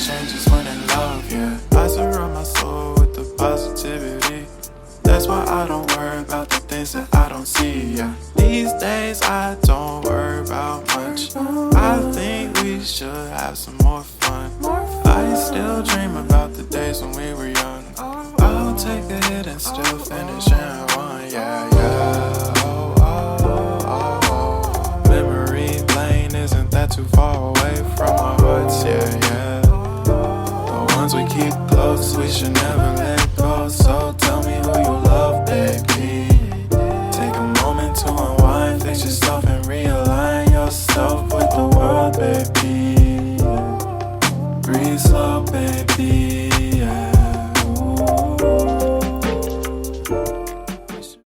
changes when in love, yeah. I surround my soul with the positivity. That's why I don't worry about the things that I don't see, yeah. These days I don't worry about much. I think we should have some more fun. I still dream about the days when we were young. I'll take a hit and still finish in one, yeah, yeah. Oh, oh, oh, oh. Memory lane isn't that too far away from our hearts, yeah, yeah. The ones we keep close, we should never let go. So tell me who you love, baby. Take a moment to unwind, fix yourself and realign yourself with the world, baby. Breathe slow, baby, yeah.